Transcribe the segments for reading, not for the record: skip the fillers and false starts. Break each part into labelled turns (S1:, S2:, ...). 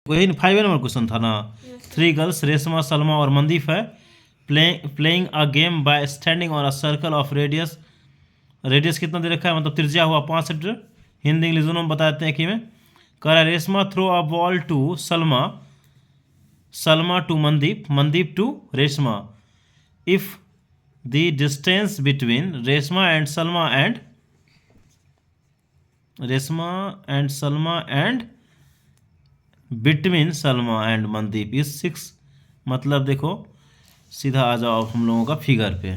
S1: वही 5 number question था ना। 3 गर्ल्स रेशमा, सलमा और मनदीप है playing a game bye standing on a circle of radius. Radius कितना दे रखा है, मतलब त्रिज्या हुआ 5 सेंटीमीटर। हिंदी इंग्लिश दोनों में बताते हैं कि में कह रहा है Reshma throw a ball to Salma, Salma to Mandeep, Mandeep to Reshma. If the distance between Reshma and Salma and between Salma and Mandeep is 6। मतलब देखो सीधा आ जाओ अब हम लोगों का फिगर पे।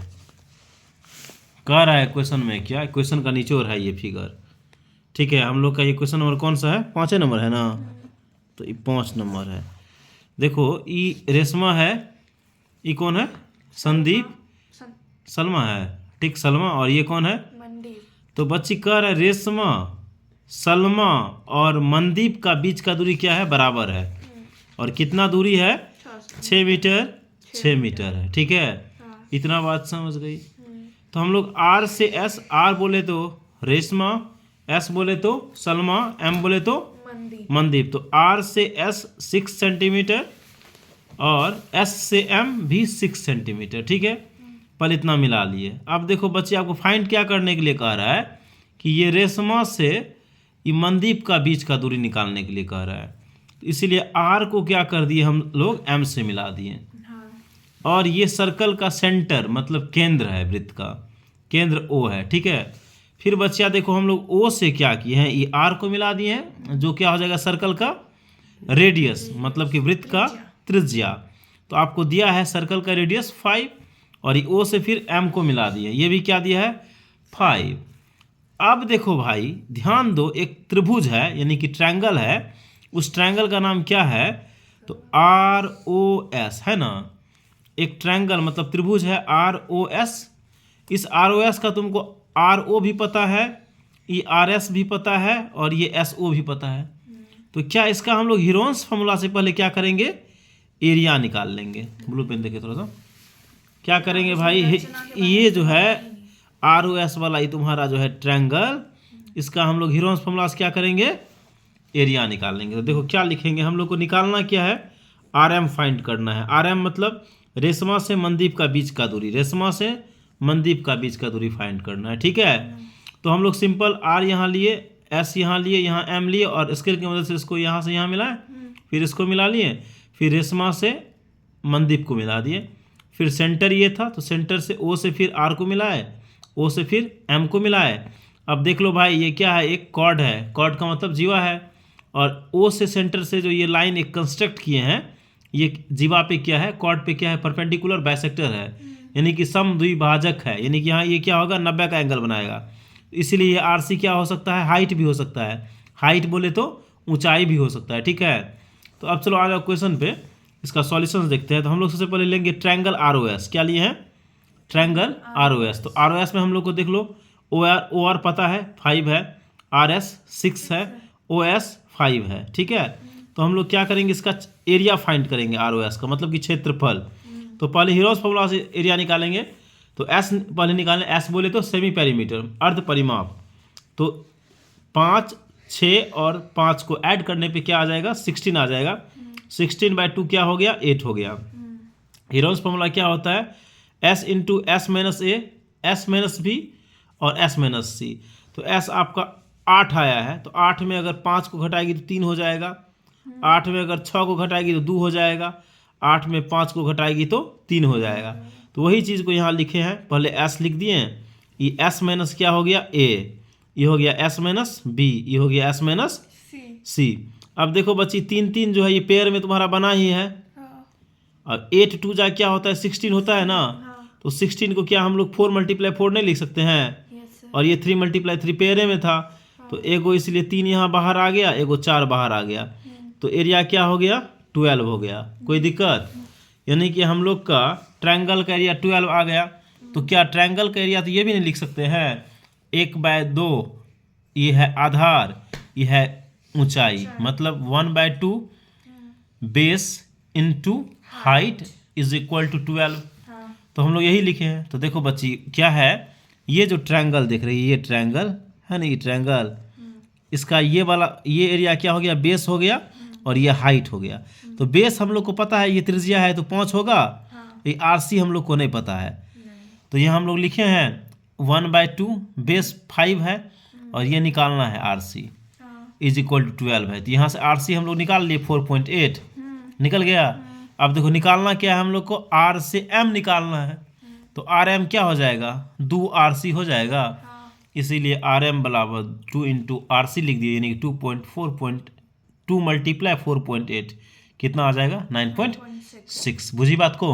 S1: कह रहा है क्वेश्चन में क्या, क्वेश्चन का निचोड़ है ये फिगर। ठीक है, हम लोग का ये क्वेश्चन नंबर कौन सा है, 5 नंबर है ना। तो ये 5 नंबर है। देखो ये रेशमा है, ये कौन है, संदीप, सलमा है, ठीक सलमा, और ये कौन है,
S2: मनदीप।
S1: तो बच्ची कह रहा है रेशमा, सलमा और मनदीप का बीच का दूरी क्या है, बराबर है। और कितना दूरी है, 6 मीटर, 6 मीटर है। ठीक है, इतना बात समझ गई। तो हम लोग आर से एस, आर बोले तो रेशमा, एस बोले तो सलमा, एम बोले तो मनदीप। तो आर से एस 6 सेंटीमीटर और एस से एम भी 6 सेंटीमीटर। ठीक है, पहले इतना मिला लिए। अब देखो बच्चे आपको फाइंड क्या करने के लिए कह रहा है कि ये रेशमा से ये मनदीप का बीच का दूरी निकालने के लिए कह रहा है। तो इसीलिए आर को क्या कर दिए हम लोग, एम से मिला दिए। और ये सर्कल का सेंटर मतलब केंद्र है, वृत्त का केंद्र ओ है। ठीक है, फिर बच्चा देखो हम लोग ओ से क्या किए हैं, ये आर को मिला दिए हैं, जो क्या हो जाएगा सर्कल का रेडियस, मतलब कि वृत्त का त्रिज्या। तो आपको दिया है सर्कल का रेडियस 5, और ये ओ से फिर एम को मिला दिए, ये भी क्या दिया है 5। अब देखो भाई ध्यान दो, एक त्रिभुज है यानी कि ट्रायंगल है, उस ट्रायंगल का नाम क्या है, तो आर ओ एस है ना। एक ट्रायंगल मतलब त्रिभुज है आर ओ एस। इस आर ओ एस का तुमको आर ओ भी पता है, ये आर एस भी पता है, और ये एस ओ भी पता है। तो क्या इसका हम लोग हीरोन्स फॉर्मूला से पहले क्या करेंगे, एरिया निकाल लेंगे। ब्लू पेन देखिए थोड़ा सा, क्या करेंगे भाई, ये जो है आर ओ एस वाला ये तुम्हारा जो है ट्रायंगल, इसका हम लोग हीरोन्स फॉर्मूला से क्या करेंगे, एरिया निकाल लेंगे। तो देखो क्या लिखेंगे, हम लोग को निकालना क्या है, आर एम फाइंड करना है। आर एम मतलब रेशमा से मनदीप का बीच का दूरी, रेशमा से मनदीप का बीच का दूरी फाइंड करना है। ठीक है, तो हम लोग सिंपल आर यहाँ लिए, एस यहाँ लिए, यहाँ एम लिए, और स्केल की मदद से इसको यहाँ से यहाँ मिलाए, फिर इसको मिला लिए, फिर रेशमा से मनदीप को मिला दिए। फिर सेंटर ये था तो सेंटर से ओ से फिर आर को मिलाए, ओ से फिर एम को मिलाए। अब देख लो भाई ये क्या है, एक कॉर्ड है, कॉर्ड का मतलब जीवा है, और ओ से सेंटर से जो ये लाइन एक कंस्ट्रक्ट किए हैं, ये जीवा पे क्या है, कॉर्ड पे क्या है, परपेंडिकुलर बाइसेक्टर है, यानी कि समद्विभाजक है, यानी कि यहाँ ये क्या होगा 90 का एंगल बनाएगा। इसीलिए ये आर सी क्या हो सकता है, हाइट भी हो सकता है, हाइट बोले तो ऊंचाई भी हो सकता है। ठीक है, तो अब चलो आ जाओ क्वेश्चन पे, इसका सॉल्यूशन देखते हैं। तो हम लोग सबसे पहले लेंगे ट्रायंगल आर ओ एस। क्या लिए हैं, ट्रायंगल आर ओ एस। तो आर ओ एस में हम लोग को देख लो ओ आर पता है 5 है, आर एस 6 है, ओ एस 5 है। ठीक है, तो हम लोग क्या करेंगे, इसका एरिया फाइंड करेंगे आर ओ एस का, मतलब कि क्षेत्रफल। तो पहले हीरोस फॉर्मूला से एरिया निकालेंगे। तो एस पहले निकालें, एस बोले तो सेमी पेरीमीटर, अर्ध परिमाप। तो 5, 6 और 5 को ऐड करने पे क्या आ जाएगा, 16 आ जाएगा। 16/2 क्या हो गया, 8 हो गया। हीरोस फॉर्मूला क्या होता है, एस इंटू एस माइनस ए, एस माइनस बी और एस माइनस सी। तो एस आपका 8 आया है, तो 8 में अगर 5 को घटाएगी तो 3 हो जाएगा, 8 में अगर 6 को घटाएगी तो 2 हो जाएगा, 8 में 5 को घटाएगी तो 3 हो जाएगा। तो वही चीज़ को यहाँ लिखे हैं, पहले एस लिख दिए, ये एस माइनस क्या हो गया ए, ये हो गया एस माइनस बी, ये हो गया एस माइनस सी। अब देखो बच्ची 3 3 जो है ये पेयर में तुम्हारा बना ही है, और 8 2 जा क्या होता है 16 होता है ना। तो 16 को क्या हम लोग 4 × 4 नहीं लिख सकते हैं, और ये 3 × 3 पेयरे में था, तो एगो इसलिए 3 यहाँ बाहर आ गया, एगो 4 बाहर आ गया। तो एरिया क्या हो गया 12 हो गया। कोई दिक्कत, यानी कि हम लोग का ट्रायंगल का एरिया 12 आ गया। तो क्या ट्रायंगल का एरिया तो ये भी नहीं लिख सकते हैं, 1/2 ये है आधार, ये है ऊंचाई, मतलब 1/2 base into height is equal to 12। तो हम लोग यही लिखे हैं। तो देखो बच्ची क्या है, ये जो ट्रायंगल देख रही है, ये ट्रायंगल है ना, ये ट्रायंगल, इसका ये वाला ये एरिया क्या हो गया, बेस हो गया, और ये हाइट हो गया। तो बेस हम लोग को पता है, ये त्रिज्या है तो 5 होगा। ये RC हम लोग को नहीं पता है, तो ये हम लोग लिखे हैं 1/2, बेस 5 है और ये निकालना है RC इज इक्वल टू 12 है। तो यहाँ से RC हम लोग निकाल लिए 4.8 निकल गया। अब देखो निकालना क्या है हम लोग को, R से M निकालना है। तो RM क्या हो जाएगा, 2RC हो जाएगा। इसीलिए RM बराबर 2 इंटू RC लिख दिए, यानी 2 मल्टीप्लाई 4.8 कितना आ जाएगा 9.6। बुझी बात को।